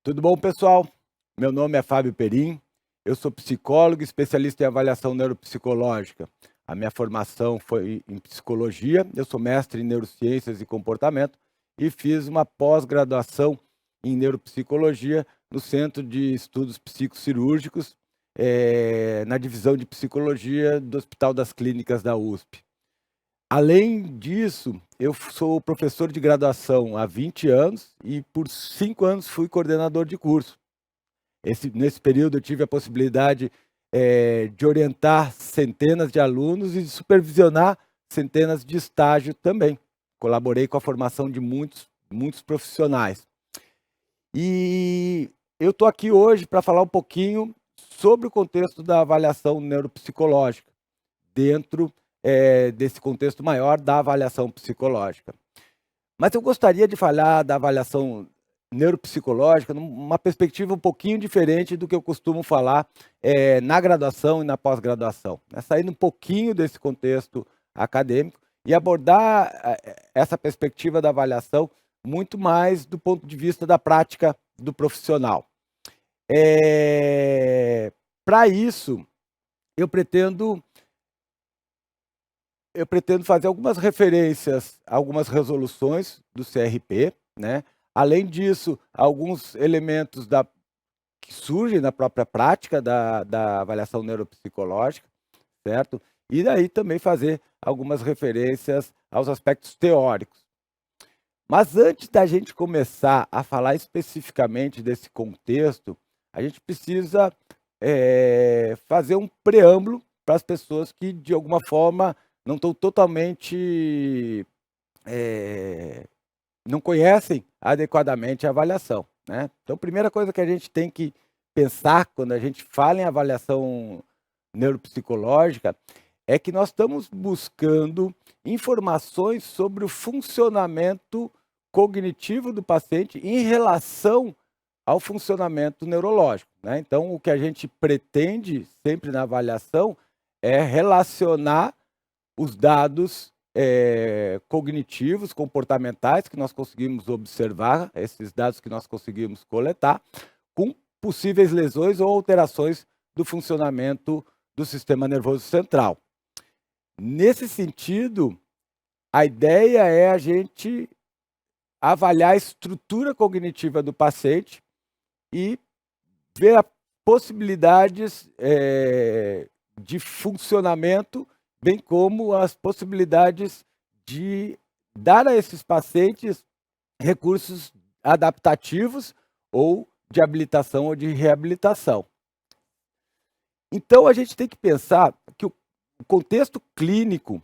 Tudo bom, pessoal? Meu nome é Fábio Perim, eu sou psicólogo e especialista em avaliação neuropsicológica. A minha formação foi em psicologia, eu sou mestre em neurociências e comportamento e fiz uma pós-graduação em neuropsicologia no Centro de Estudos Psicocirúrgicos, na divisão de psicologia do Hospital das Clínicas da USP. Além disso, eu sou professor de graduação há 20 anos e por 5 anos fui coordenador de curso. Nesse período eu tive a possibilidade de orientar centenas de alunos e de supervisionar centenas de estágios também. Colaborei com a formação de muitos profissionais. E eu estou aqui hoje para falar um pouquinho sobre o contexto da avaliação neuropsicológica, dentro desse contexto maior da avaliação psicológica. Mas eu gostaria de falar da avaliação neuropsicológica numa perspectiva um pouquinho diferente do que eu costumo falar na graduação e na pós-graduação. Saindo um pouquinho desse contexto acadêmico e abordar essa perspectiva da avaliação muito mais do ponto de vista da prática do profissional. Para isso, eu pretendo fazer algumas referências a algumas resoluções do CRP, né? Além disso, alguns elementos que surgem na própria prática da avaliação neuropsicológica, certo? E daí também fazer algumas referências aos aspectos teóricos. Mas antes da gente começar a falar especificamente desse contexto, a gente precisa fazer um preâmbulo para as pessoas que, de alguma forma, não estão totalmente... não conhecem adequadamente a avaliação, né? Então, a primeira coisa que a gente tem que pensar quando a gente fala em avaliação neuropsicológica é que nós estamos buscando informações sobre o funcionamento cognitivo do paciente em relação ao funcionamento neurológico, né? Então, o que a gente pretende sempre na avaliação é relacionar os dados cognitivos, comportamentais que nós conseguimos observar, esses dados que nós conseguimos coletar, com possíveis lesões ou alterações do funcionamento do sistema nervoso central. Nesse sentido, a ideia é a gente avaliar a estrutura cognitiva do paciente e ver as possibilidades de funcionamento, bem como as possibilidades de dar a esses pacientes recursos adaptativos ou de habilitação ou de reabilitação. Então, a gente tem que pensar que o contexto clínico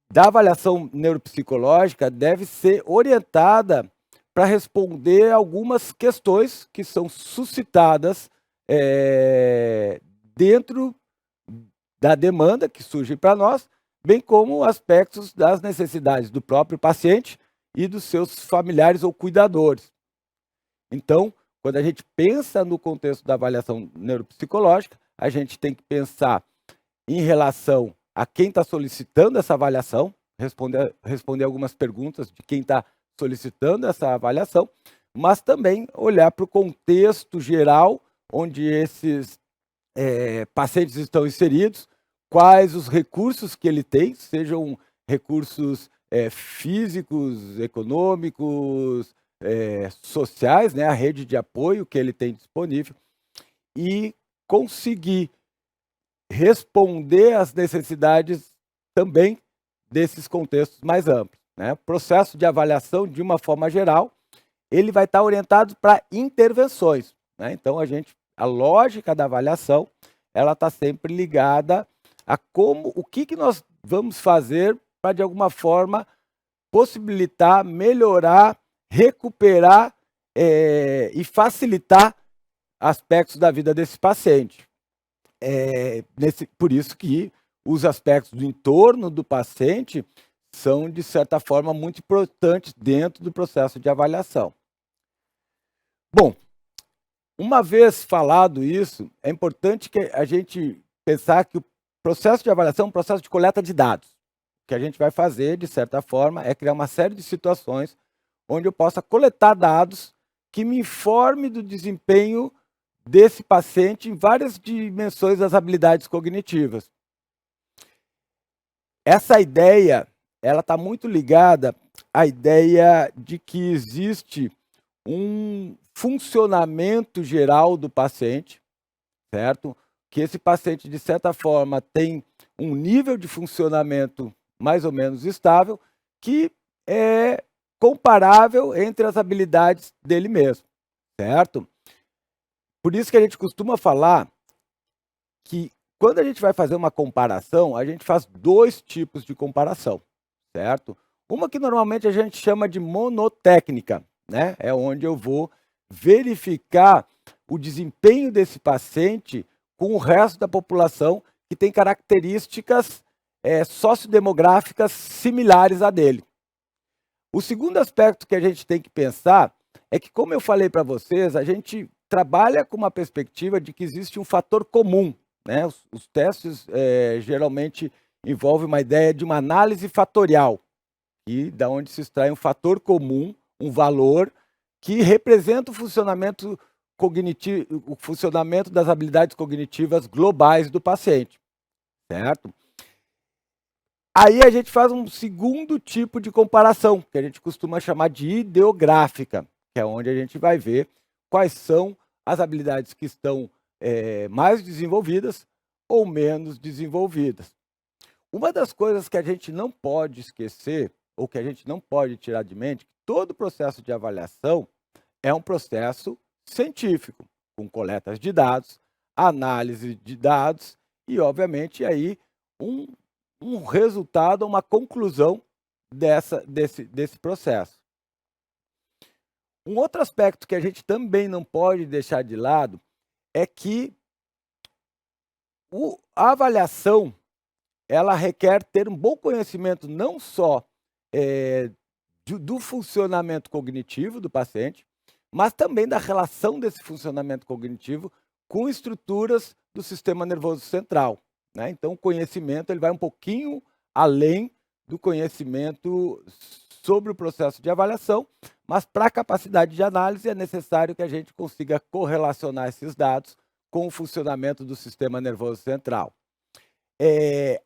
da avaliação neuropsicológica deve ser orientada para responder algumas questões que são suscitadas dentro da demanda que surge para nós, bem como aspectos das necessidades do próprio paciente e dos seus familiares ou cuidadores. Então, quando a gente pensa no contexto da avaliação neuropsicológica, a gente tem que pensar em relação a quem está solicitando essa avaliação, responder algumas perguntas de quem está solicitando essa avaliação, mas também olhar para o contexto geral onde esses pacientes estão inseridos, quais os recursos que ele tem, sejam recursos físicos, econômicos, sociais, né, a rede de apoio que ele tem disponível, e conseguir responder às necessidades também desses contextos mais amplos, né? O processo de avaliação, de uma forma geral, ele vai estar orientado para intervenções, né? Então, a lógica da avaliação, ela está sempre ligada a o que nós vamos fazer para, de alguma forma, possibilitar, melhorar, recuperar e facilitar aspectos da vida desse paciente. Por isso que os aspectos do entorno do paciente são, de certa forma, muito importantes dentro do processo de avaliação. Bom, uma vez falado isso, é importante que a gente pensar que o processo de avaliação é um processo de coleta de dados. O que a gente vai fazer, de certa forma, é criar uma série de situações onde eu possa coletar dados que me informe do desempenho desse paciente em várias dimensões das habilidades cognitivas. Essa ideia, ela está muito ligada à ideia de que existe um funcionamento geral do paciente, certo? Que esse paciente, de certa forma, tem um nível de funcionamento mais ou menos estável, que é comparável entre as habilidades dele mesmo, certo? Por isso que a gente costuma falar que quando a gente vai fazer uma comparação, a gente faz dois tipos de comparação, certo? Uma que normalmente a gente chama de monotécnica, né? É onde eu vou verificar o desempenho desse paciente com o resto da população que tem características sociodemográficas similares a dele. O segundo aspecto que a gente tem que pensar é que, como eu falei para vocês, a gente trabalha com uma perspectiva de que existe um fator comum, né? Os testes geralmente envolvem uma ideia de uma análise fatorial, e da onde se extrai um fator comum, um valor que representa o funcionamento cognitivo, o funcionamento das habilidades cognitivas globais do paciente, certo? Aí a gente faz um segundo tipo de comparação, que a gente costuma chamar de ideográfica, que é onde a gente vai ver quais são as habilidades que estão mais desenvolvidas ou menos desenvolvidas. Uma das coisas que a gente não pode esquecer, ou que a gente não pode tirar de mente, que todo processo de avaliação é um processo científico, com coletas de dados, análise de dados e, obviamente, aí um resultado, uma conclusão desse processo. Um outro aspecto que a gente também não pode deixar de lado é que a avaliação ela requer ter um bom conhecimento não só do funcionamento cognitivo do paciente, mas também da relação desse funcionamento cognitivo com estruturas do sistema nervoso central, né? Então, o conhecimento ele vai um pouquinho além do conhecimento sobre o processo de avaliação, mas para a capacidade de análise é necessário que a gente consiga correlacionar esses dados com o funcionamento do sistema nervoso central.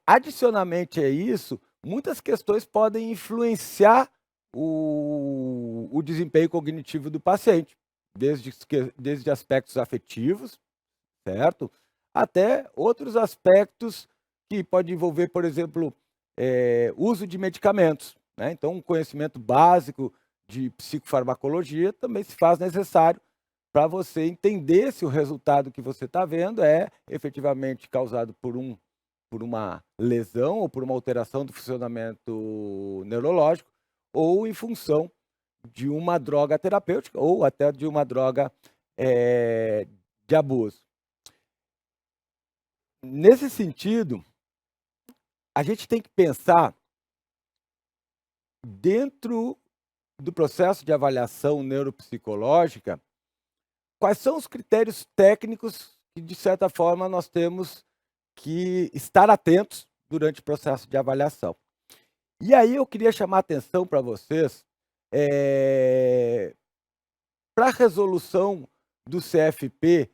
Adicionalmente a isso, muitas questões podem influenciar o desempenho cognitivo do paciente, desde aspectos afetivos, certo? Até outros aspectos que podem envolver, por exemplo, uso de medicamentos, né? Então, um conhecimento básico de psicofarmacologia também se faz necessário para você entender se o resultado que você está vendo é efetivamente causado por uma lesão ou por uma alteração do funcionamento neurológico ou em função de uma droga terapêutica ou até de uma droga de abuso. Nesse sentido, a gente tem que pensar dentro do processo de avaliação neuropsicológica quais são os critérios técnicos que, de certa forma, nós temos que estar atentos durante o processo de avaliação. E aí eu queria chamar a atenção para vocês para a resolução do CFP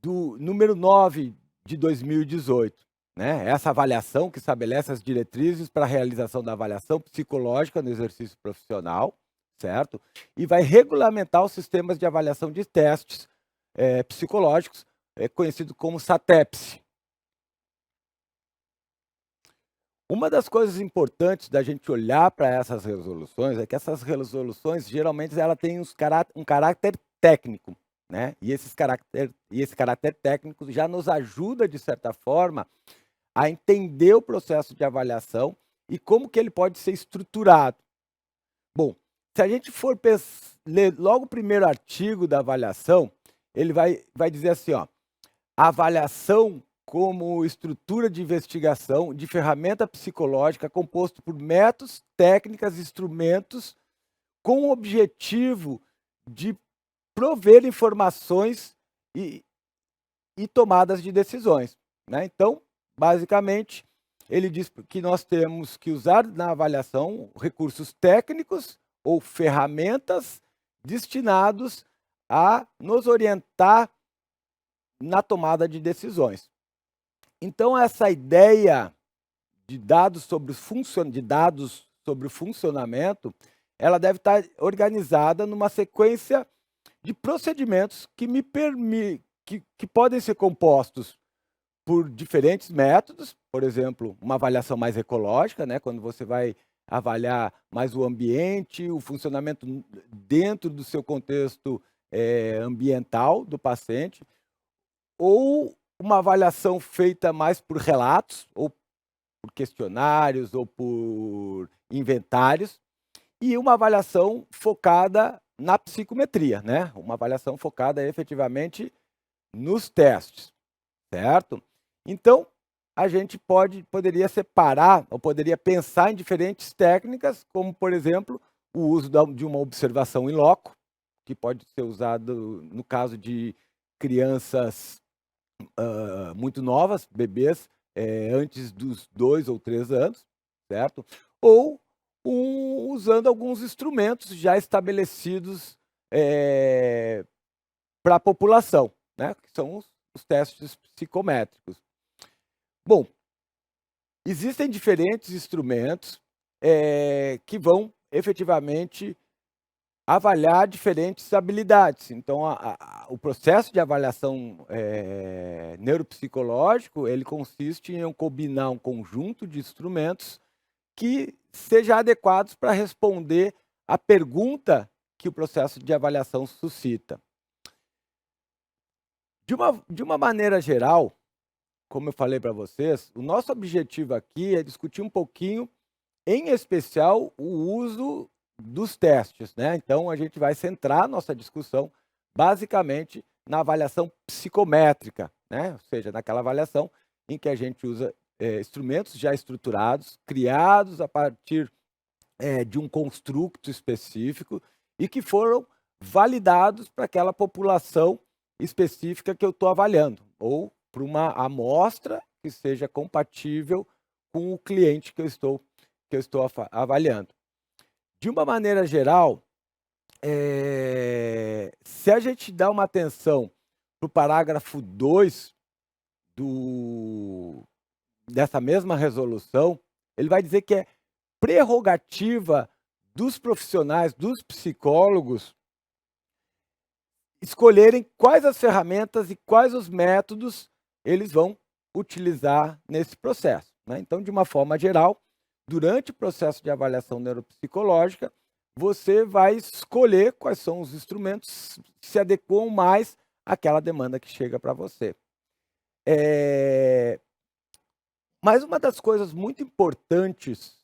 do número 9 de 2018. Né? Essa avaliação que estabelece as diretrizes para a realização da avaliação psicológica no exercício profissional, certo? E vai regulamentar os sistemas de avaliação de testes psicológicos, conhecido como SATEPS. Uma das coisas importantes da gente olhar para essas resoluções é que essas resoluções, geralmente, ela tem um caráter técnico, né? E esse caráter técnico já nos ajuda, de certa forma, a entender o processo de avaliação e como que ele pode ser estruturado. Bom, se a gente for ler logo o primeiro artigo da avaliação, ele vai dizer assim, ó, a avaliação como estrutura de investigação de ferramenta psicológica composto por métodos, técnicas, instrumentos com o objetivo de prover informações e tomadas de decisões, né? Então, basicamente, ele diz que nós temos que usar na avaliação recursos técnicos ou ferramentas destinados a nos orientar na tomada de decisões. Então, essa ideia de dados sobre o funcionamento, ela deve estar organizada numa sequência de procedimentos que podem ser compostos por diferentes métodos, por exemplo, uma avaliação mais ecológica, né, quando você vai avaliar mais o ambiente, o funcionamento dentro do seu contexto ambiental do paciente, ou uma avaliação feita mais por relatos, ou por questionários, ou por inventários, e uma avaliação focada na psicometria, né? Uma avaliação focada efetivamente nos testes, certo? Então, a gente poderia separar, ou poderia pensar em diferentes técnicas, como, por exemplo, o uso de uma observação in loco, que pode ser usado no caso de crianças muito novas, bebês, antes dos 2 ou 3 anos, certo? Ou usando alguns instrumentos já estabelecidos para a população, né? Que são os testes psicométricos. Bom, existem diferentes instrumentos que vão efetivamente avaliar diferentes habilidades. Então, o processo de avaliação neuropsicológico, ele consiste em combinar um conjunto de instrumentos que sejam adequados para responder à pergunta que o processo de avaliação suscita. De uma maneira geral, como eu falei para vocês, o nosso objetivo aqui é discutir um pouquinho, em especial, o uso dos testes, né? Então, a gente vai centrar nossa discussão basicamente na avaliação psicométrica, né? Ou seja, naquela avaliação em que a gente usa instrumentos já estruturados, criados a partir de um construto específico e que foram validados para aquela população específica que eu estou avaliando, ou para uma amostra que seja compatível com o cliente que eu estou avaliando. De uma maneira geral, se a gente dá uma atenção para o parágrafo 2 dessa mesma resolução, ele vai dizer que é prerrogativa dos profissionais, dos psicólogos, escolherem quais as ferramentas e quais os métodos eles vão utilizar nesse processo, né? Então, de uma forma geral, durante o processo de avaliação neuropsicológica, você vai escolher quais são os instrumentos que se adequam mais àquela demanda que chega para você. Mas uma das coisas muito importantes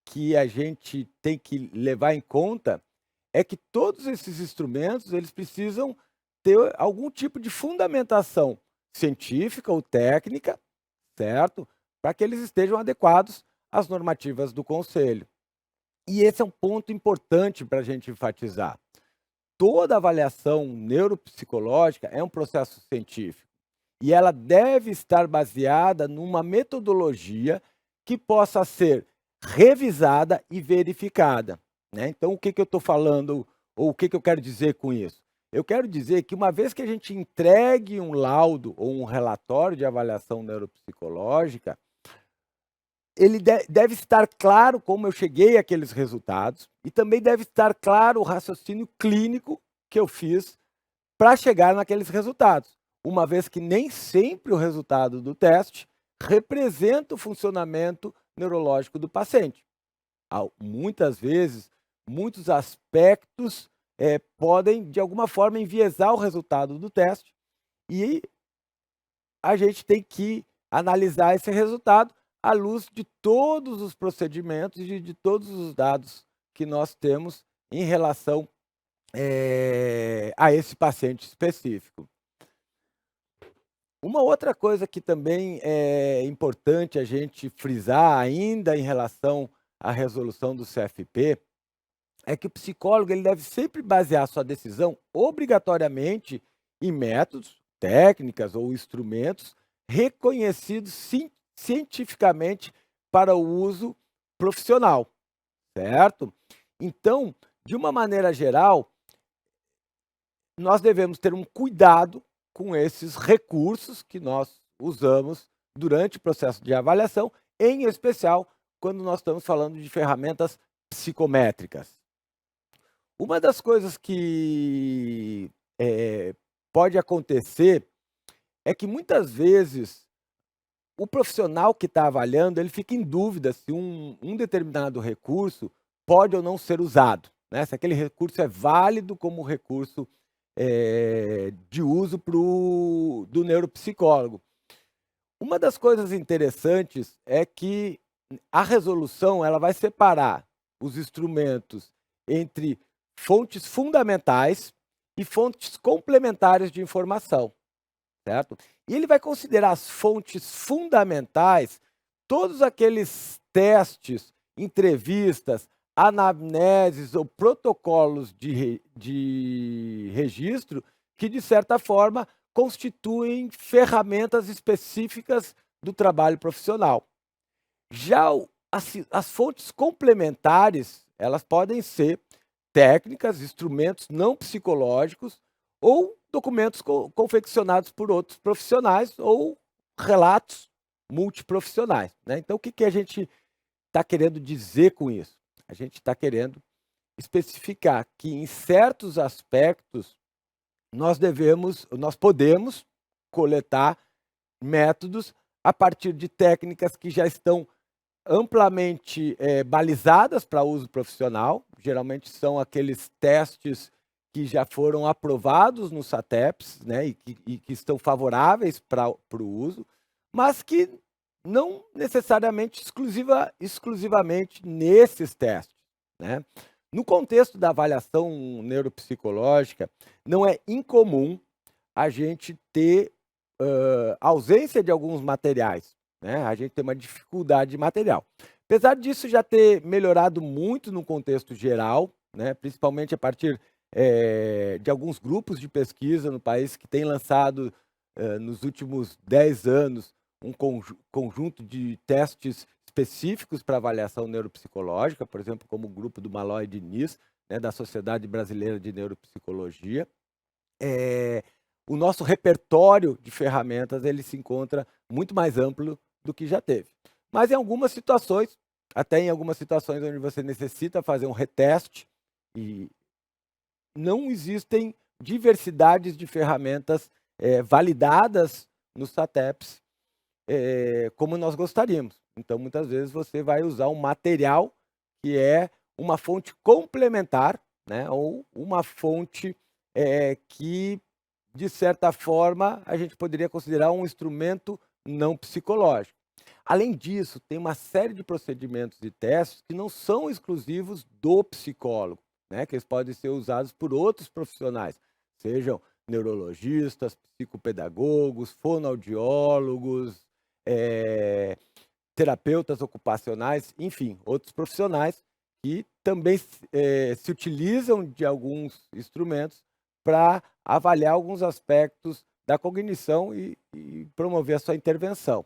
que a gente tem que levar em conta é que todos esses instrumentos eles precisam ter algum tipo de fundamentação científica ou técnica, certo? Para que eles estejam adequados às normativas do Conselho. E esse é um ponto importante para a gente enfatizar. Toda avaliação neuropsicológica é um processo científico e ela deve estar baseada numa metodologia que possa ser revisada e verificada, né? Então, o que eu estou falando, ou o que eu quero dizer com isso? Eu quero dizer que uma vez que a gente entregue um laudo ou um relatório de avaliação neuropsicológica, ele deve estar claro como eu cheguei àqueles resultados e também deve estar claro o raciocínio clínico que eu fiz para chegar naqueles resultados, uma vez que nem sempre o resultado do teste representa o funcionamento neurológico do paciente. Muitas vezes, muitos aspectos podem, de alguma forma, enviesar o resultado do teste e a gente tem que analisar esse resultado à luz de todos os procedimentos e de todos os dados que nós temos em relação a esse paciente específico. Uma outra coisa que também é importante a gente frisar ainda em relação à resolução do CFP é que o psicólogo ele deve sempre basear sua decisão obrigatoriamente em métodos, técnicas ou instrumentos reconhecidos cientificamente para o uso profissional, certo? Então, de uma maneira geral, nós devemos ter um cuidado com esses recursos que nós usamos durante o processo de avaliação, em especial quando nós estamos falando de ferramentas psicométricas. Uma das coisas que pode acontecer é que muitas vezes o profissional que está avaliando, ele fica em dúvida se um determinado recurso pode ou não ser usado, né? Se aquele recurso é válido como recurso de uso do neuropsicólogo. Uma das coisas interessantes é que a resolução ela vai separar os instrumentos entre fontes fundamentais e fontes complementares de informação, certo? E ele vai considerar as fontes fundamentais todos aqueles testes, entrevistas, anamneses ou protocolos de registro que, de certa forma, constituem ferramentas específicas do trabalho profissional. Já as fontes complementares, elas podem ser técnicas, instrumentos não psicológicos ou documentos confeccionados por outros profissionais ou relatos multiprofissionais, né? Então, o que a gente está querendo dizer com isso? A gente está querendo especificar que, em certos aspectos, nós podemos coletar métodos a partir de técnicas que já estão amplamente balizadas para uso profissional. Geralmente são aqueles testes que já foram aprovados no SATEPS, né, e que estão favoráveis para o uso, mas que não necessariamente exclusivamente nesses testes, né? No contexto da avaliação neuropsicológica, não é incomum a gente ter ausência de alguns materiais, né? A gente tem uma dificuldade de material. Apesar disso já ter melhorado muito no contexto geral, né, principalmente a partir de alguns grupos de pesquisa no país que têm lançado, nos últimos 10 anos, um conjunto de testes específicos para avaliação neuropsicológica, por exemplo, como o grupo do Malloy e Diniz, né, da Sociedade Brasileira de Neuropsicologia. O nosso repertório de ferramentas ele se encontra muito mais amplo do que já teve. Mas em algumas situações, até em algumas situações onde você necessita fazer um reteste, e não existem diversidades de ferramentas validadas nos SATEPs como nós gostaríamos. Então, muitas vezes, você vai usar um material que é uma fonte complementar, né, ou uma fonte que, de certa forma, a gente poderia considerar um instrumento não psicológico. Além disso, tem uma série de procedimentos e testes que não são exclusivos do psicólogo, né, que eles podem ser usados por outros profissionais, sejam neurologistas, psicopedagogos, fonoaudiólogos, terapeutas ocupacionais, enfim, outros profissionais que também se utilizam de alguns instrumentos para avaliar alguns aspectos da cognição e promover a sua intervenção.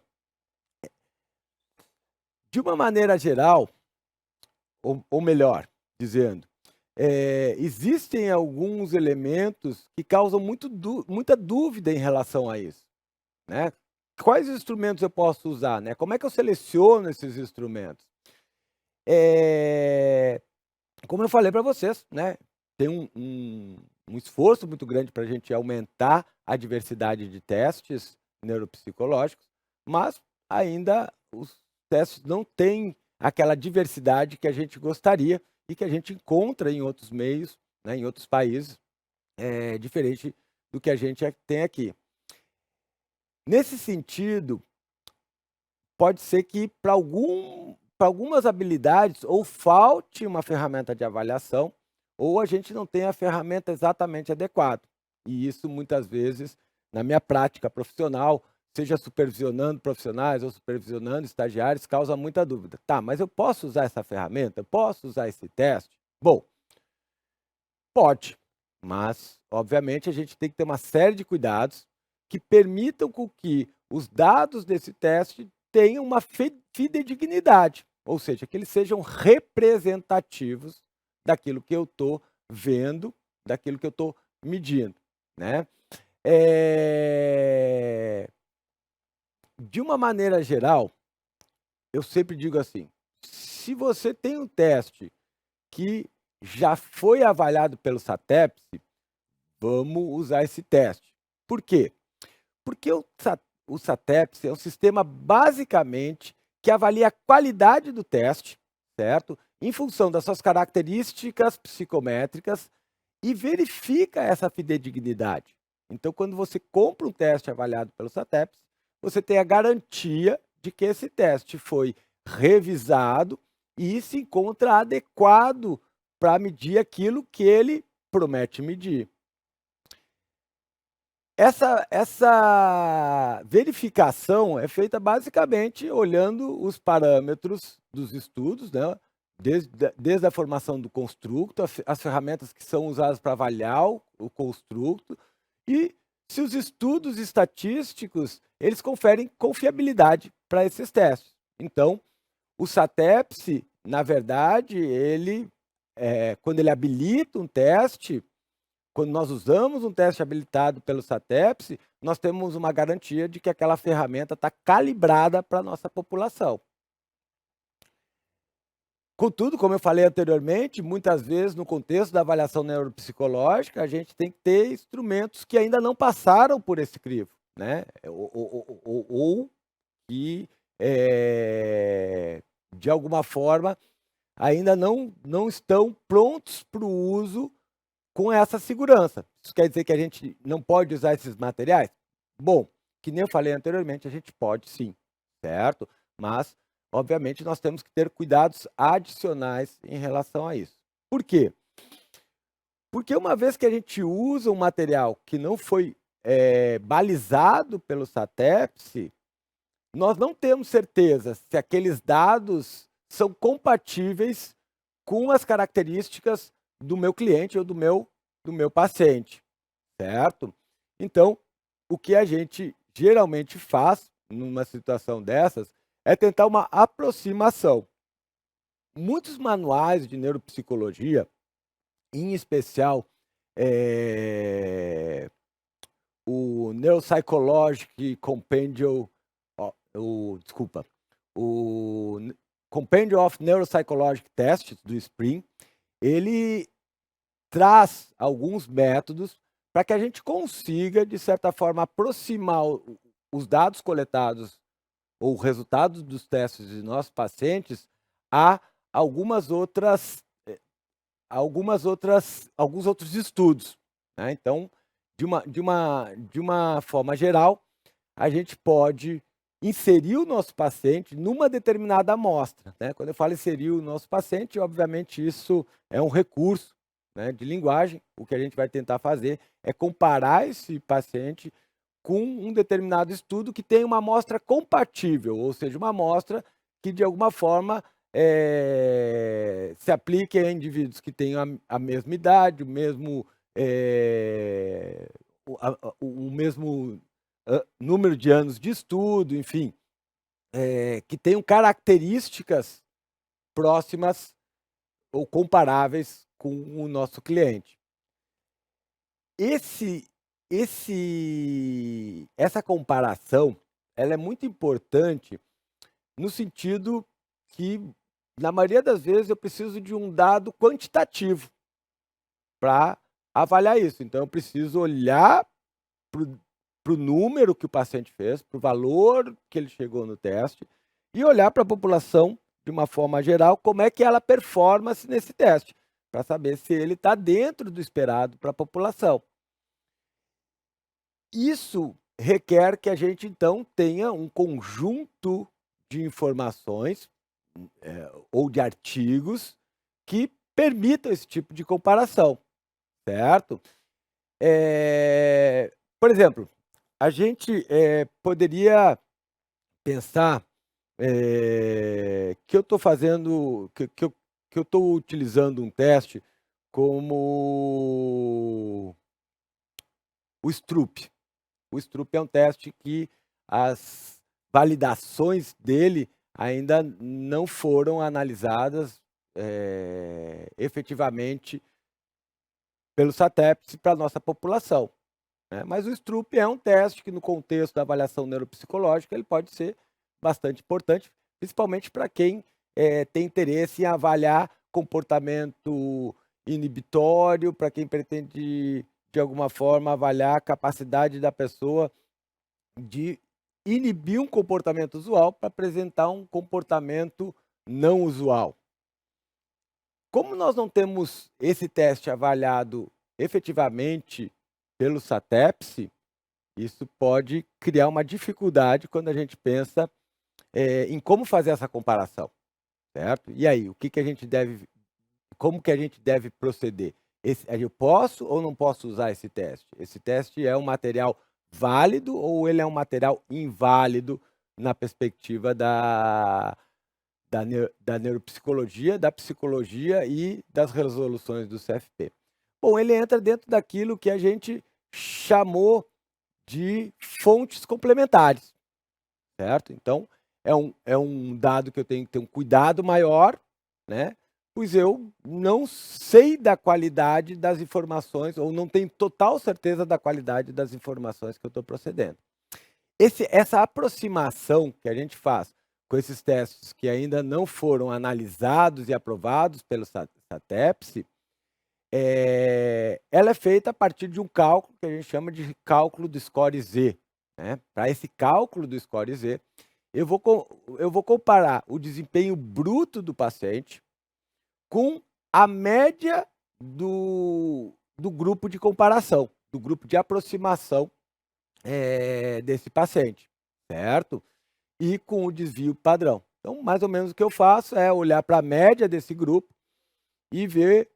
De uma maneira geral, ou melhor dizendo, existem alguns elementos que causam muita dúvida em relação a isso, né? Quais instrumentos eu posso usar, né? Como é que eu seleciono esses instrumentos? Como eu falei para vocês, né? Tem um esforço muito grande para a gente aumentar a diversidade de testes neuropsicológicos, mas ainda os testes não têm aquela diversidade que a gente gostaria e que a gente encontra em outros meios, né, em outros países, diferente do que a gente tem aqui. Nesse sentido, pode ser que para algumas habilidades ou falte uma ferramenta de avaliação ou a gente não tenha a ferramenta exatamente adequada. E isso muitas vezes, na minha prática profissional, seja supervisionando profissionais ou supervisionando estagiários, causa muita dúvida. Tá, mas eu posso usar essa ferramenta? Eu posso usar esse teste? Bom, pode, mas obviamente a gente tem que ter uma série de cuidados que permitam com que os dados desse teste tenham uma fidedignidade, ou seja, que eles sejam representativos daquilo que eu estou vendo, daquilo que eu estou medindo, né? De uma maneira geral, eu sempre digo assim, se você tem um teste que já foi avaliado pelo SATEPS, vamos usar esse teste. Por quê? Porque o SATEPS é um sistema, basicamente, que avalia a qualidade do teste, certo? Em função das suas características psicométricas e verifica essa fidedignidade. Então, quando você compra um teste avaliado pelo SATEPS, você tem a garantia de que esse teste foi revisado e se encontra adequado para medir aquilo que ele promete medir. Essa verificação é feita basicamente olhando os parâmetros dos estudos, né? Desde a formação do construto, as ferramentas que são usadas para avaliar o construto, e se os estudos estatísticos eles conferem confiabilidade para esses testes. Então, o SATEPS, na verdade, quando ele habilita um teste, quando nós usamos um teste habilitado pelo SATEPS, nós temos uma garantia de que aquela ferramenta está calibrada para a nossa população. Contudo, como eu falei anteriormente, muitas vezes no contexto da avaliação neuropsicológica, a gente tem que ter instrumentos que ainda não passaram por esse crivo, né? Ou que, de alguma forma, ainda não estão prontos para o uso com essa segurança. Isso quer dizer que a gente não pode usar esses materiais? Bom, que nem eu falei anteriormente, a gente pode sim, certo? Mas, obviamente, nós temos que ter cuidados adicionais em relação a isso. Por quê? Porque uma vez que a gente usa um material que não foi balizado pelo SATEPS, nós não temos certeza se aqueles dados são compatíveis com as características do meu cliente ou do meu paciente, certo? Então, o que a gente geralmente faz numa situação dessas é tentar uma aproximação. Muitos manuais de neuropsicologia, em especial o Neuropsychological Compendium, o Compendium of Neuropsychological Tests, do Spring, ele traz alguns métodos para que a gente consiga, de certa forma, aproximar os dados coletados ou resultados dos testes de nossos pacientes a alguns outros estudos, né? Então, de uma forma geral, a gente pode inserir o nosso paciente numa determinada amostra, né? Quando eu falo inserir o nosso paciente, obviamente isso é um recurso, né, de linguagem. O que a gente vai tentar fazer é comparar esse paciente com um determinado estudo que tem uma amostra compatível, ou seja, uma amostra que de alguma forma se aplique a indivíduos que tenham a mesma idade, o mesmo número de anos de estudo, enfim, que tenham características próximas ou comparáveis com o nosso cliente. Essa comparação, ela é muito importante no sentido que, na maioria das vezes, eu preciso de um dado quantitativo para avaliar isso. Então, eu preciso olhar para o número que o paciente fez, para o valor que ele chegou no teste, e olhar para a população, de uma forma geral, como é que ela performa nesse teste, para saber se ele está dentro do esperado para a população. Isso requer que a gente, então, tenha um conjunto de informações ou de artigos que permitam esse tipo de comparação, certo? Por exemplo, a gente poderia pensar que eu estou fazendo, que eu estou utilizando um teste como o Stroop. O Stroop é um teste que as validações dele ainda não foram analisadas efetivamente pelo SATEPS para a nossa população, né? Mas o STRUP é um teste que, no contexto da avaliação neuropsicológica, ele pode ser bastante importante, principalmente para quem tem interesse em avaliar comportamento inibitório, para quem pretende, de alguma forma, avaliar a capacidade da pessoa de inibir um comportamento usual para apresentar um comportamento não usual. Como nós não temos esse teste avaliado efetivamente pelo SATEPS, isso pode criar uma dificuldade quando a gente pensa em como fazer essa comparação, certo? E aí, como que a gente deve proceder? Eu posso ou não posso usar esse teste? Esse teste é um material válido ou ele é um material inválido na perspectiva da neuropsicologia, da psicologia e das resoluções do CFP? Bom, ele entra dentro daquilo que a gente chamou de fontes complementares, certo? Então, é um dado que eu tenho que ter um cuidado maior, né? Pois eu não sei da qualidade das informações, ou não tenho total certeza da qualidade das informações que eu estou procedendo. Essa aproximação que a gente faz com esses testes que ainda não foram analisados e aprovados pelo SATEPS, ela é feita a partir de um cálculo que a gente chama de cálculo do score Z, né? Para esse cálculo do score Z, eu vou comparar o desempenho bruto do paciente com a média do grupo de comparação, do grupo de aproximação desse paciente, certo? E com o desvio padrão. Então, mais ou menos o que eu faço é olhar para a média desse grupo e ver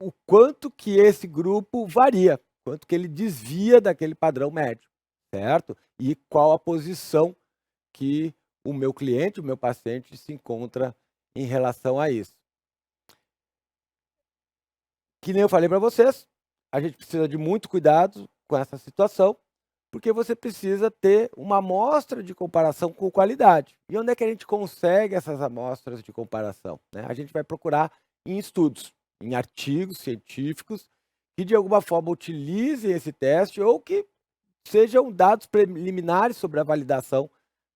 o quanto que esse grupo varia, quanto que ele desvia daquele padrão médio, certo? E qual a posição que o meu cliente, o meu paciente, se encontra em relação a isso. Que nem eu falei para vocês, a gente precisa de muito cuidado com essa situação, porque você precisa ter uma amostra de comparação com qualidade. E onde é que a gente consegue essas amostras de comparação, né? A gente vai procurar em estudos, em artigos científicos, que de alguma forma utilizem esse teste ou que sejam dados preliminares sobre a validação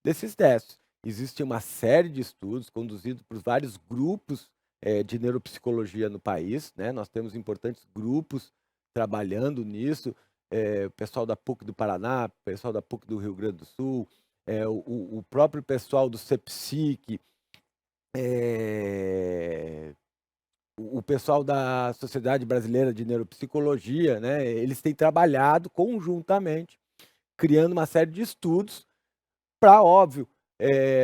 desses testes. Existe uma série de estudos conduzidos por vários grupos de neuropsicologia no país, né? Nós temos importantes grupos trabalhando nisso, o pessoal da PUC do Paraná, o pessoal da PUC do Rio Grande do Sul, o próprio pessoal do CEPSIC, o pessoal da Sociedade Brasileira de Neuropsicologia, né? Eles têm trabalhado conjuntamente, criando uma série de estudos para, óbvio,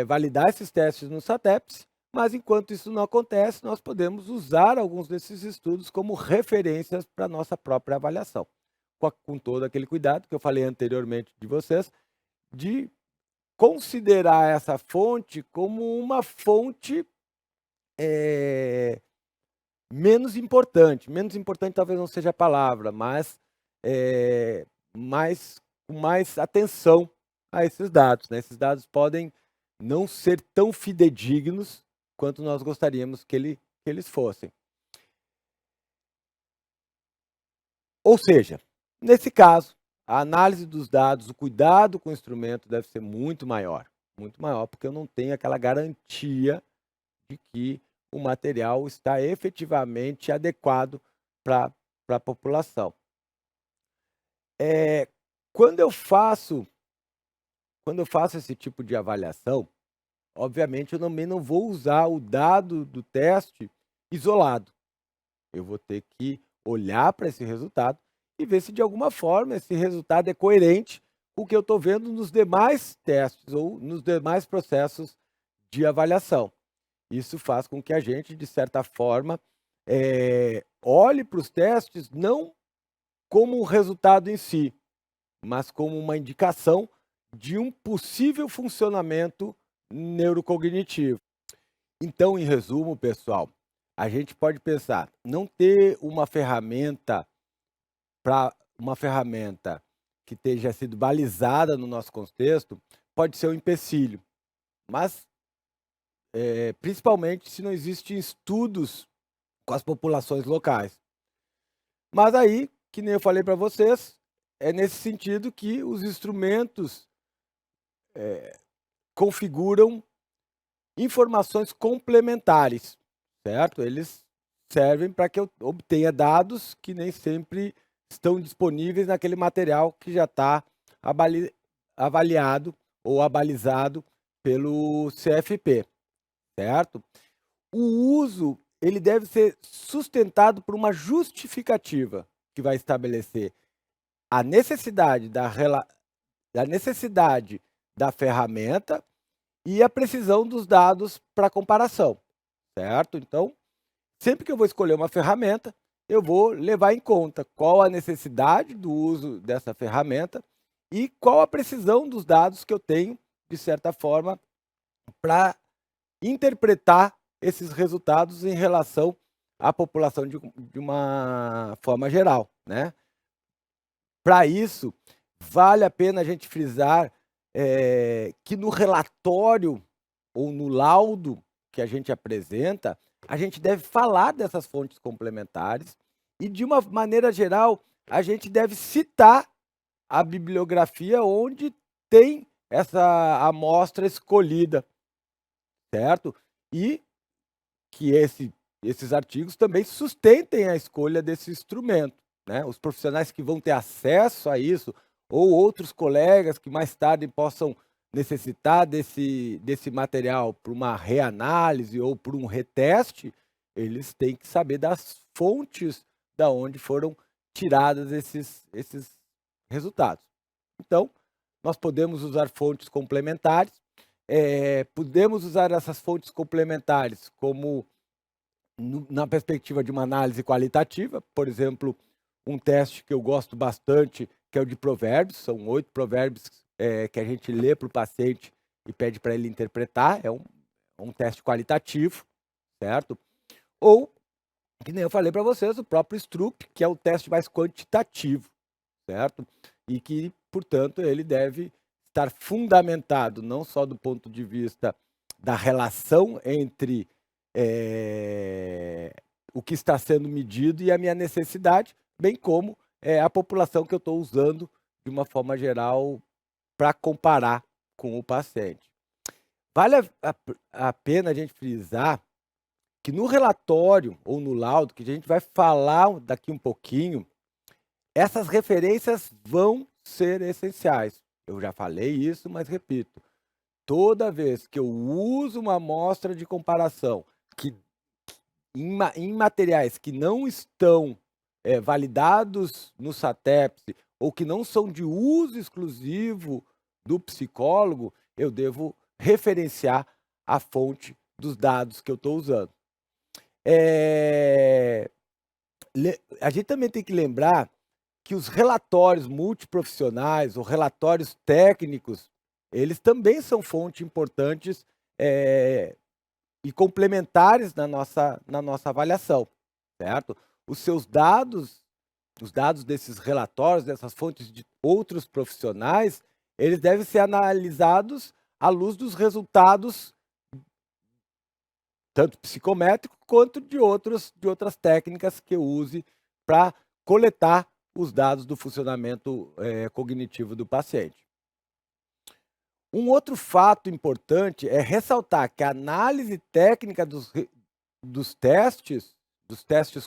validar esses testes no SATEPS, mas enquanto isso não acontece, nós podemos usar alguns desses estudos como referências para a nossa própria avaliação, com todo aquele cuidado que eu falei anteriormente de vocês, de considerar essa fonte como uma fonte menos importante talvez não seja a palavra, mas com mais atenção a esses dados, né? Esses dados podem não ser tão fidedignos quanto nós gostaríamos que eles fossem. Ou seja, nesse caso, a análise dos dados, o cuidado com o instrumento deve ser muito maior, porque eu não tenho aquela garantia de que o material está efetivamente adequado para a população. Quando eu faço esse tipo de avaliação, obviamente eu também não vou usar o dado do teste isolado. Eu vou ter que olhar para esse resultado e ver se de alguma forma esse resultado é coerente com o que eu estou vendo nos demais testes ou nos demais processos de avaliação. Isso faz com que a gente, de certa forma, olhe para os testes não como um resultado em si, mas como uma indicação de um possível funcionamento neurocognitivo. Então, em resumo, pessoal, a gente pode pensar, não ter uma ferramenta que tenha sido balizada no nosso contexto pode ser um empecilho, mas principalmente se não existem estudos com as populações locais. Mas aí, que nem eu falei para vocês, é nesse sentido que os instrumentos configuram informações complementares, certo? Eles servem para que eu obtenha dados que nem sempre estão disponíveis naquele material que já está avaliado ou abalizado pelo CFP, certo? O uso ele deve ser sustentado por uma justificativa que vai estabelecer a necessidade da ferramenta e a precisão dos dados para comparação, certo? Então, sempre que eu vou escolher uma ferramenta, eu vou levar em conta qual a necessidade do uso dessa ferramenta e qual a precisão dos dados que eu tenho, de certa forma, para interpretar esses resultados em relação à população de uma forma geral, né? Para isso, vale a pena a gente frisar que no relatório ou no laudo que a gente apresenta, a gente deve falar dessas fontes complementares e, de uma maneira geral, a gente deve citar a bibliografia onde tem essa amostra escolhida, certo? E que esses artigos também sustentem a escolha desse instrumento, né? Os profissionais que vão ter acesso a isso, ou outros colegas que mais tarde possam necessitar desse material para uma reanálise ou para um reteste, eles têm que saber das fontes da onde foram tiradas esses resultados. Então, nós podemos usar fontes complementares, podemos usar essas fontes complementares como na perspectiva de uma análise qualitativa, por exemplo, um teste que eu gosto bastante, que é o de provérbios, são 8 provérbios que a gente lê para o paciente e pede para ele interpretar, é um teste qualitativo, certo? Ou, que nem eu falei para vocês, o próprio Stroop, que é o teste mais quantitativo, certo? E que, portanto, ele deve estar fundamentado não só do ponto de vista da relação entre o que está sendo medido e a minha necessidade, bem como a população que eu estou usando de uma forma geral para comparar com o paciente. Vale a pena a gente frisar que no relatório ou no laudo, que a gente vai falar daqui um pouquinho, essas referências vão ser essenciais. Eu já falei isso, mas repito. Toda vez que eu uso uma amostra de comparação que em materiais que não estão validados no SATEPS ou que não são de uso exclusivo do psicólogo, eu devo referenciar a fonte dos dados que eu estou usando. A gente também tem que lembrar que os relatórios multiprofissionais ou relatórios técnicos, eles também são fontes importantes e complementares na nossa avaliação, certo? Os dados desses relatórios, dessas fontes de outros profissionais, eles devem ser analisados à luz dos resultados tanto psicométrico quanto de outras técnicas que eu use para coletar os dados do funcionamento cognitivo do paciente. Um outro fato importante é ressaltar que a análise técnica dos testes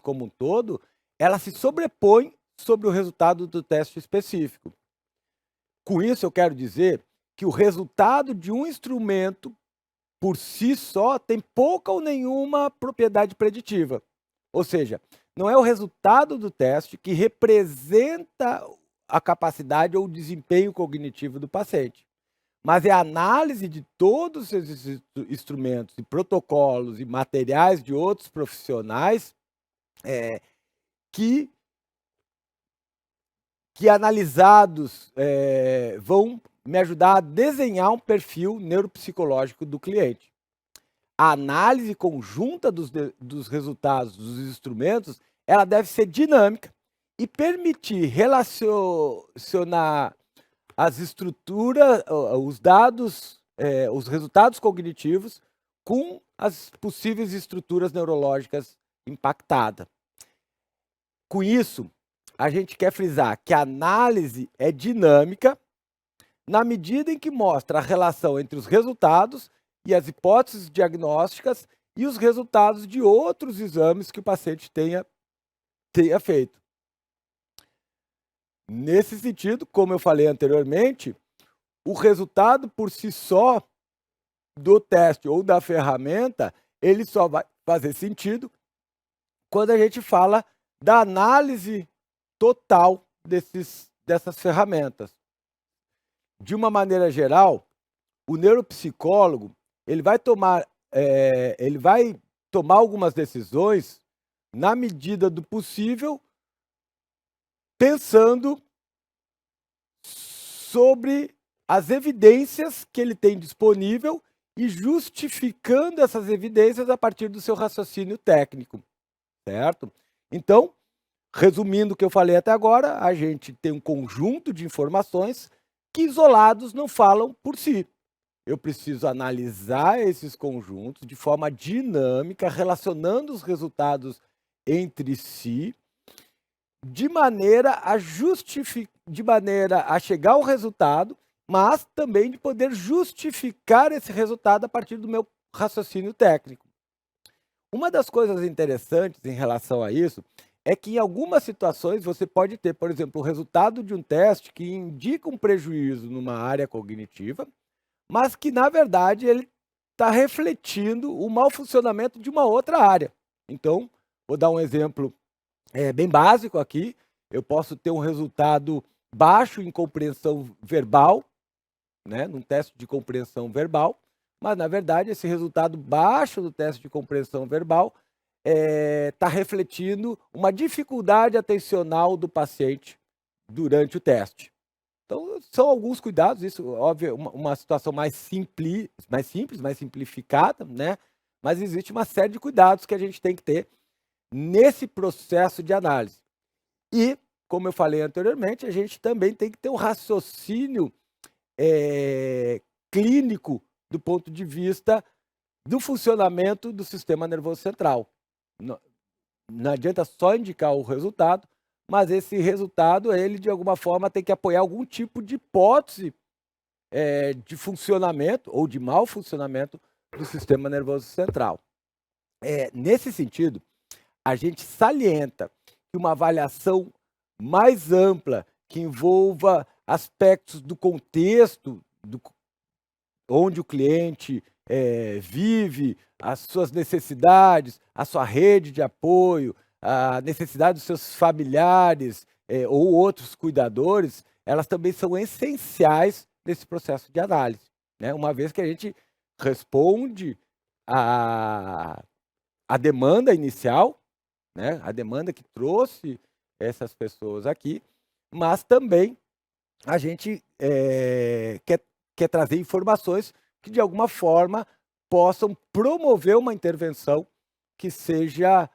como um todo, ela se sobrepõe sobre o resultado do teste específico. Com isso, eu quero dizer que o resultado de um instrumento, por si só, tem pouca ou nenhuma propriedade preditiva. Ou seja, não é o resultado do teste que representa a capacidade ou o desempenho cognitivo do paciente, mas é a análise de todos esses instrumentos e protocolos e materiais de outros profissionais que analisados vão me ajudar a desenhar um perfil neuropsicológico do cliente. A análise conjunta dos resultados dos instrumentos, ela deve ser dinâmica e permitir relacionar as estruturas, os dados, os resultados cognitivos com as possíveis estruturas neurológicas impactadas. Com isso, a gente quer frisar que a análise é dinâmica na medida em que mostra a relação entre os resultados e as hipóteses diagnósticas e os resultados de outros exames que o paciente tenha feito. Nesse sentido, como eu falei anteriormente, o resultado por si só do teste ou da ferramenta, ele só vai fazer sentido quando a gente fala da análise total dessas ferramentas. De uma maneira geral, o neuropsicólogo ele vai tomar algumas decisões na medida do possível, pensando sobre as evidências que ele tem disponível e justificando essas evidências a partir do seu raciocínio técnico, certo? Então, resumindo o que eu falei até agora, a gente tem um conjunto de informações que isolados não falam por si. Eu preciso analisar esses conjuntos de forma dinâmica, relacionando os resultados entre si, de maneira a chegar ao resultado, mas também de poder justificar esse resultado a partir do meu raciocínio técnico. Uma das coisas interessantes em relação a isso é que em algumas situações você pode ter, por exemplo, o resultado de um teste que indica um prejuízo numa área cognitiva, mas que, na verdade, ele está refletindo o mau funcionamento de uma outra área. Então, vou dar um exemplo bem básico aqui. Eu posso ter um resultado baixo em compreensão verbal, né, num teste de compreensão verbal, mas, na verdade, esse resultado baixo do teste de compreensão verbal está refletindo uma dificuldade atencional do paciente durante o teste. Então, são alguns cuidados, isso, óbvio, uma situação mais simples, mais simplificada, né? Mas existe uma série de cuidados que a gente tem que ter nesse processo de análise. E, como eu falei anteriormente, a gente também tem que ter um raciocínio clínico do ponto de vista do funcionamento do sistema nervoso central. Não adianta só indicar o resultado, mas esse resultado, ele de alguma forma tem que apoiar algum tipo de hipótese de funcionamento ou de mau funcionamento do sistema nervoso central. Nesse sentido, a gente salienta que uma avaliação mais ampla, que envolva aspectos do contexto onde o cliente vive, as suas necessidades, a sua rede de apoio, a necessidade dos seus familiares ou outros cuidadores, elas também são essenciais nesse processo de análise, né? Uma vez que a gente responde a demanda inicial, né? A demanda que trouxe essas pessoas aqui, mas também a gente quer trazer informações que, de alguma forma, possam promover uma intervenção que seja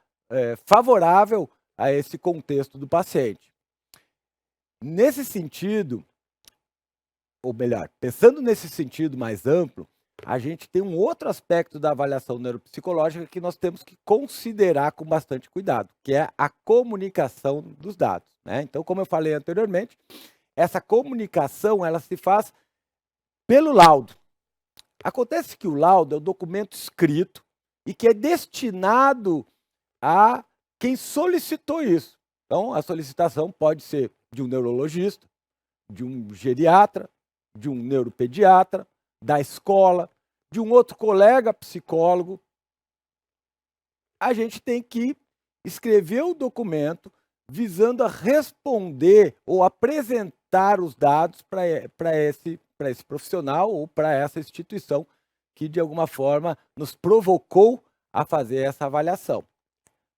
favorável a esse contexto do paciente. Nesse sentido, ou melhor, pensando nesse sentido mais amplo, a gente tem um outro aspecto da avaliação neuropsicológica que nós temos que considerar com bastante cuidado, que é a comunicação dos dados, né? Então, como eu falei anteriormente, essa comunicação ela se faz pelo laudo. Acontece que o laudo é um documento escrito e que é destinado a quem solicitou isso. Então, a solicitação pode ser de um neurologista, de um geriatra, de um neuropediatra, da escola, de um outro colega psicólogo. A gente tem que escrever o documento visando a responder ou apresentar os dados para esse profissional ou para essa instituição que, de alguma forma, nos provocou a fazer essa avaliação.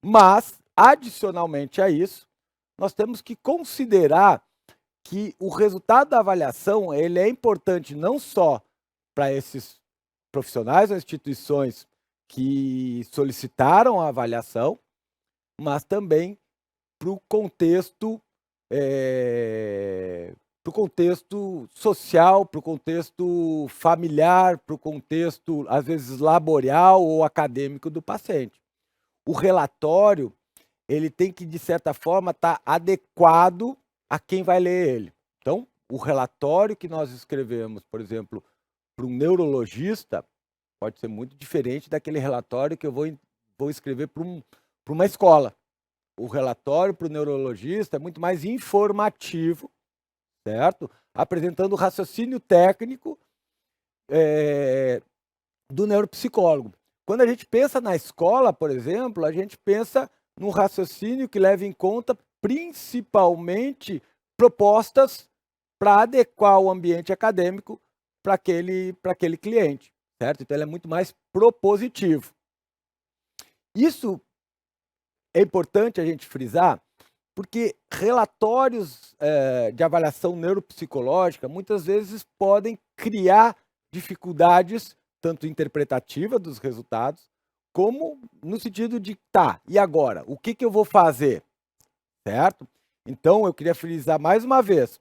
Mas, adicionalmente a isso, nós temos que considerar que o resultado da avaliação ele é importante não só para esses profissionais ou instituições que solicitaram a avaliação, mas também para o contexto social, para o contexto familiar, para o contexto, às vezes, laboral ou acadêmico do paciente. O relatório, ele tem que, de certa forma, estar adequado a quem vai ler ele. Então, o relatório que nós escrevemos, por exemplo, para um neurologista, pode ser muito diferente daquele relatório que eu vou escrever para uma escola. O relatório para o neurologista é muito mais informativo, certo? Apresentando o raciocínio técnico do neuropsicólogo. Quando a gente pensa na escola, por exemplo, a gente pensa num raciocínio que leva em conta principalmente propostas para adequar o ambiente acadêmico para aquele cliente, certo? Então ele é muito mais propositivo. Isso é importante a gente frisar, porque relatórios de avaliação neuropsicológica muitas vezes podem criar dificuldades, tanto interpretativa dos resultados, como no sentido de, tá, e agora? O que eu vou fazer? Certo? Então, eu queria frisar mais uma vez,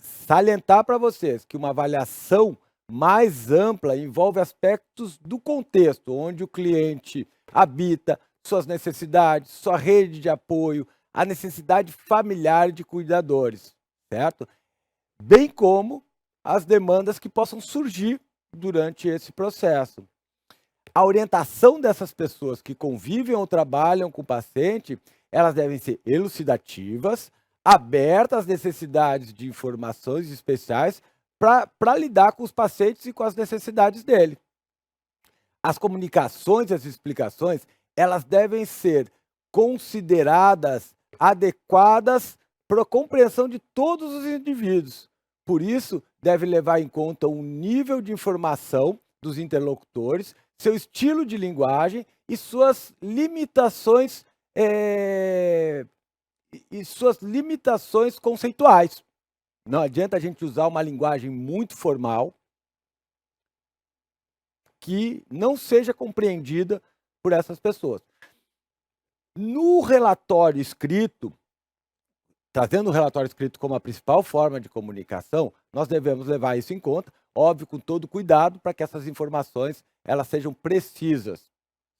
salientar para vocês que uma avaliação mais ampla envolve aspectos do contexto, onde o cliente habita, suas necessidades, sua rede de apoio, a necessidade familiar de cuidadores, certo? Bem como as demandas que possam surgir durante esse processo. A orientação dessas pessoas que convivem ou trabalham com o paciente, elas devem ser elucidativas, abertas às necessidades de informações especiais para lidar com os pacientes e com as necessidades dele. As comunicações e as explicações, elas devem ser consideradas adequadas para a compreensão de todos os indivíduos. Por isso, deve levar em conta o nível de informação dos interlocutores, seu estilo de linguagem e suas limitações conceituais. Não adianta a gente usar uma linguagem muito formal que não seja compreendida por essas pessoas. No relatório escrito, trazendo o relatório escrito como a principal forma de comunicação, nós devemos levar isso em conta, óbvio, com todo cuidado, para que essas informações elas sejam precisas,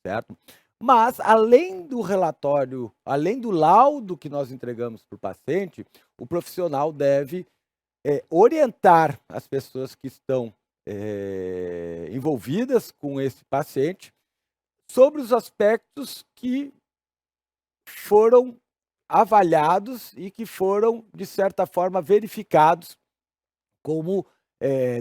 certo? Mas, além do relatório, além do laudo que nós entregamos para o paciente, o profissional deve orientar as pessoas que estão envolvidas com esse paciente sobre os aspectos que foram avaliados e que foram, de certa forma, verificados como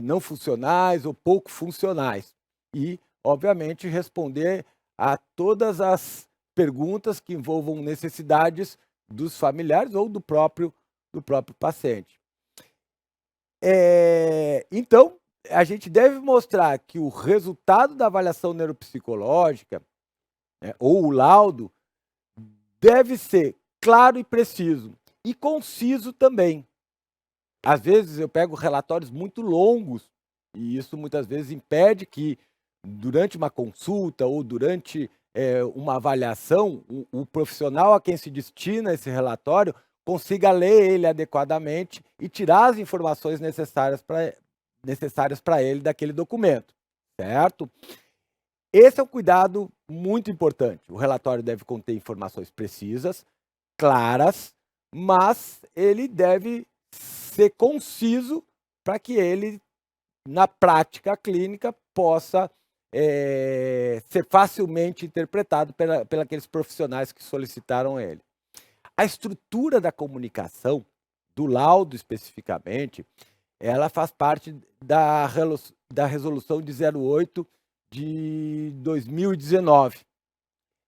não funcionais ou pouco funcionais. E, obviamente, responder a todas as perguntas que envolvam necessidades dos familiares ou do próprio paciente. Então, a gente deve mostrar que o resultado da avaliação neuropsicológica, ou o laudo, deve ser claro e preciso, e conciso também. Às vezes eu pego relatórios muito longos, e isso muitas vezes impede que, durante uma consulta ou durante uma avaliação, o profissional a quem se destina esse relatório consiga ler ele adequadamente e tirar as informações necessárias para ele daquele documento, certo? Esse é um cuidado muito importante. O relatório deve conter informações precisas, claras, mas ele deve ser conciso para que ele, na prática clínica, possa ser facilmente interpretado pelos profissionais que solicitaram ele. A estrutura da comunicação, do laudo especificamente, ela faz parte da resolução de 08 de 2019.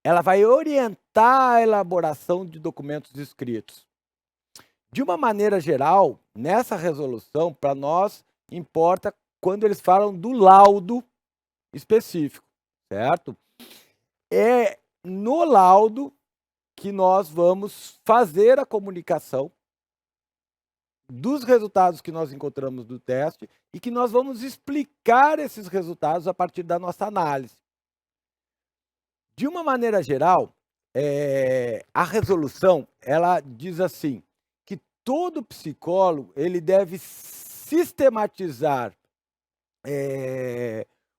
Ela vai orientar a elaboração de documentos escritos. De uma maneira geral, nessa resolução, para nós, importa quando eles falam do laudo específico, certo? É no laudo que nós vamos fazer a comunicação dos resultados que nós encontramos do teste e que nós vamos explicar esses resultados a partir da nossa análise. De uma maneira geral, a resolução, ela diz assim, que todo psicólogo ele deve sistematizar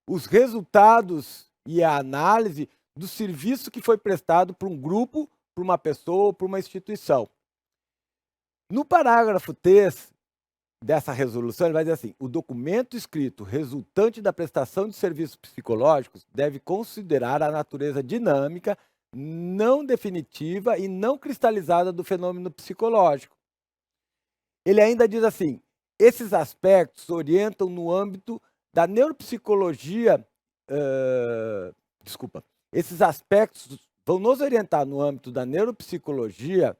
os resultados e a análise do serviço que foi prestado para um grupo, para uma pessoa ou para uma instituição. No parágrafo 3 dessa resolução, ele vai dizer assim: o documento escrito resultante da prestação de serviços psicológicos deve considerar a natureza dinâmica, não definitiva e não cristalizada do fenômeno psicológico. Ele ainda diz assim: esses aspectos orientam no âmbito da neuropsicologia, esses aspectos vão nos orientar no âmbito da neuropsicologia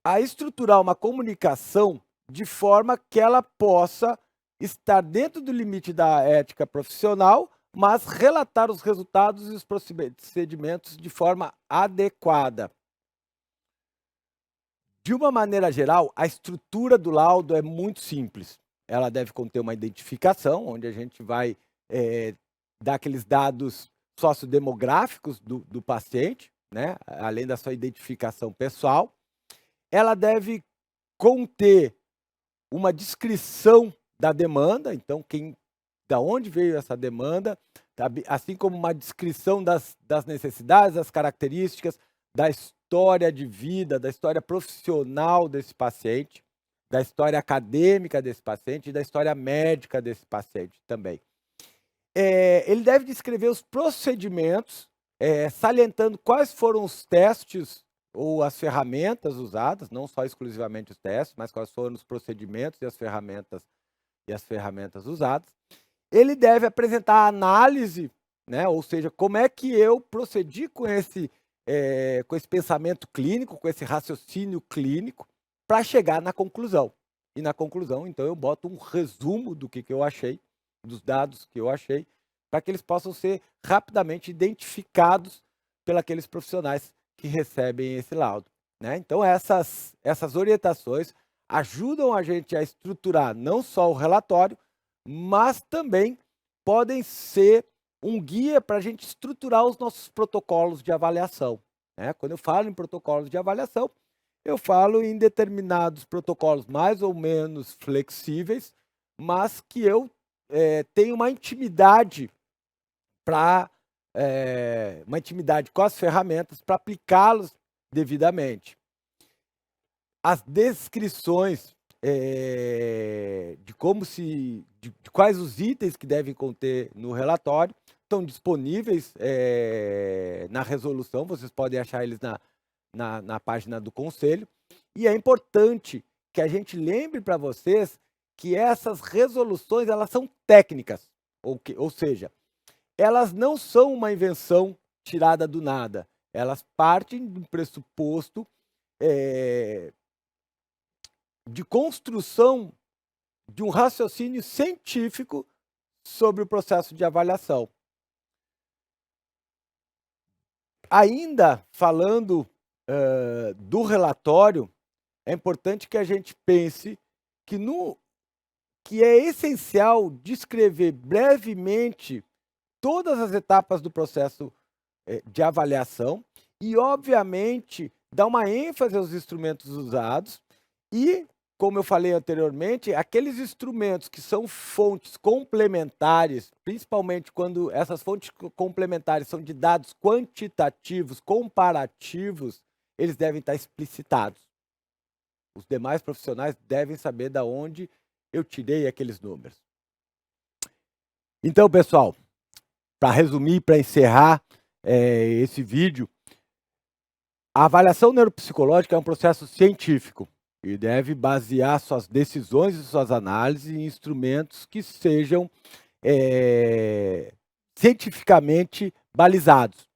a estruturar uma comunicação de forma que ela possa estar dentro do limite da ética profissional, mas relatar os resultados e os procedimentos de forma adequada. De uma maneira geral, a estrutura do laudo é muito simples. Ela deve conter uma identificação, onde a gente vai dar aqueles dados sociodemográficos do paciente, né? Além da sua identificação pessoal. Ela deve conter uma descrição da demanda, então da onde veio essa demanda, assim como uma descrição das necessidades, das características, da história de vida, da história profissional desse paciente, da história acadêmica desse paciente e da história médica desse paciente também. Ele deve descrever os procedimentos, salientando quais foram os testes ou as ferramentas usadas, não só exclusivamente os testes, mas quais foram os procedimentos e as ferramentas usadas. Ele deve apresentar a análise, né? Ou seja, como é que eu procedi com esse pensamento clínico, com esse raciocínio clínico, para chegar na conclusão. E na conclusão, então, eu boto um resumo do que eu achei, dos dados que eu achei, para que eles possam ser rapidamente identificados pelos profissionais que recebem esse laudo, né? Então, essas orientações ajudam a gente a estruturar não só o relatório, mas também podem ser um guia para a gente estruturar os nossos protocolos de avaliação, né? Quando eu falo em protocolos de avaliação, eu falo em determinados protocolos mais ou menos flexíveis, mas que eu tenho uma intimidade com as ferramentas para aplicá-los devidamente. As descrições de quais os itens que devem conter no relatório estão disponíveis na resolução, vocês podem achar eles na página do Conselho. E é importante que a gente lembre para vocês que essas resoluções elas são técnicas, ou seja, elas não são uma invenção tirada do nada. Elas partem do pressuposto de construção de um raciocínio científico sobre o processo de avaliação. Ainda falando do relatório, é importante que a gente pense que é essencial descrever brevemente todas as etapas do processo de avaliação e, obviamente, dar uma ênfase aos instrumentos usados e, como eu falei anteriormente, aqueles instrumentos que são fontes complementares, principalmente quando essas fontes complementares são de dados quantitativos, comparativos, eles devem estar explicitados. Os demais profissionais devem saber de onde eu tirei aqueles números. Então, pessoal, para resumir, para encerrar esse vídeo, a avaliação neuropsicológica é um processo científico e deve basear suas decisões e suas análises em instrumentos que sejam cientificamente balizados.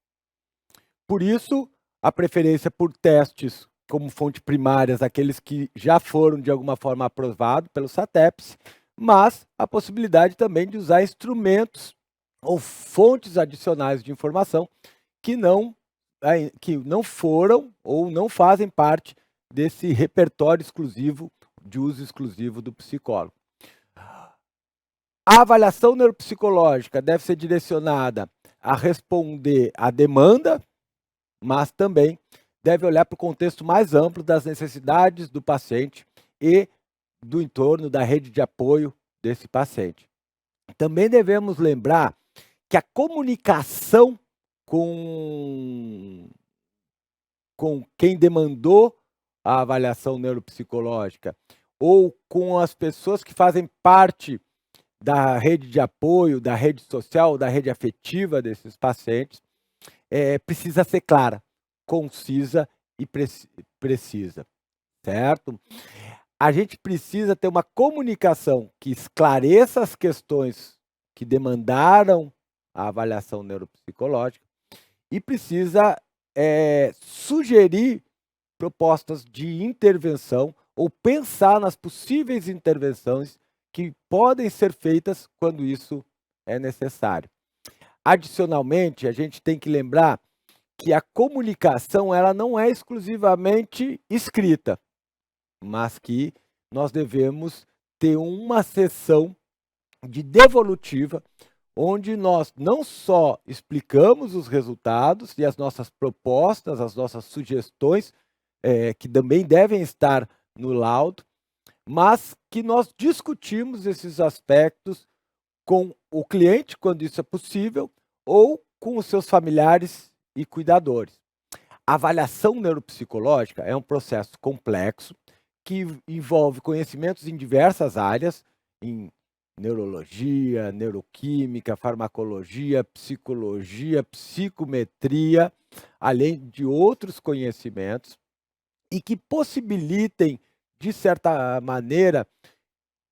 Por isso, a preferência por testes como fonte primárias, aqueles que já foram de alguma forma aprovados pelo SATEPS, mas a possibilidade também de usar instrumentos ou fontes adicionais de informação que não foram ou não fazem parte desse repertório exclusivo, de uso exclusivo do psicólogo. A avaliação neuropsicológica deve ser direcionada a responder à demanda, mas também deve olhar para o contexto mais amplo das necessidades do paciente e do entorno da rede de apoio desse paciente. Também devemos lembrar que a comunicação com com quem demandou a avaliação neuropsicológica, ou com as pessoas que fazem parte da rede de apoio, da rede social, da rede afetiva desses pacientes, precisa ser clara, concisa e precisa, certo? A gente precisa ter uma comunicação que esclareça as questões que demandaram a avaliação neuropsicológica e precisa sugerir propostas de intervenção ou pensar nas possíveis intervenções que podem ser feitas quando isso é necessário. Adicionalmente, a gente tem que lembrar que a comunicação ela não é exclusivamente escrita, mas que nós devemos ter uma sessão de devolutiva, onde nós não só explicamos os resultados e as nossas propostas, as nossas sugestões, que também devem estar no laudo, mas que nós discutimos esses aspectos com o cliente, quando isso é possível, ou com os seus familiares e cuidadores. A avaliação neuropsicológica é um processo complexo que envolve conhecimentos em diversas áreas, em neurologia, neuroquímica, farmacologia, psicologia, psicometria, além de outros conhecimentos, e que possibilitem, de certa maneira,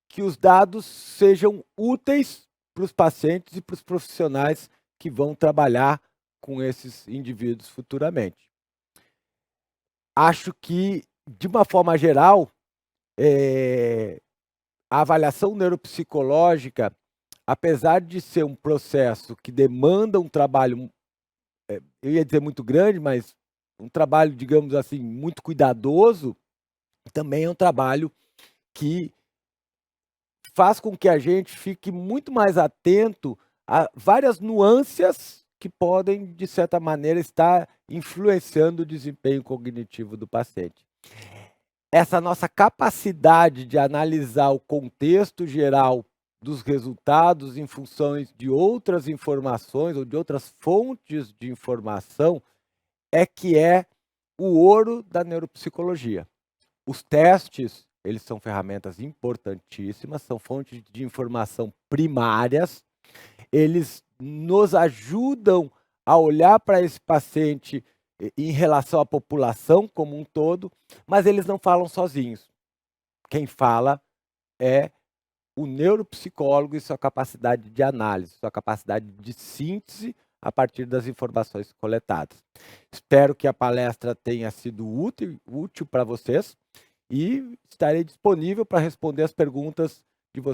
que os dados sejam úteis para os pacientes e para os profissionais que vão trabalhar com esses indivíduos futuramente. Acho que, de uma forma geral, a avaliação neuropsicológica, apesar de ser um processo que demanda um trabalho, eu ia dizer muito grande, mas um trabalho, digamos assim, muito cuidadoso, também é um trabalho que faz com que a gente fique muito mais atento a várias nuances que podem, de certa maneira, estar influenciando o desempenho cognitivo do paciente. Essa nossa capacidade de analisar o contexto geral dos resultados em função de outras informações ou de outras fontes de informação é que é o ouro da neuropsicologia. Os testes, eles são ferramentas importantíssimas, são fontes de informação primárias, eles nos ajudam a olhar para esse paciente em relação à população como um todo, mas eles não falam sozinhos. Quem fala é o neuropsicólogo e sua capacidade de análise, sua capacidade de síntese a partir das informações coletadas. Espero que a palestra tenha sido útil para vocês e estarei disponível para responder as perguntas de vocês.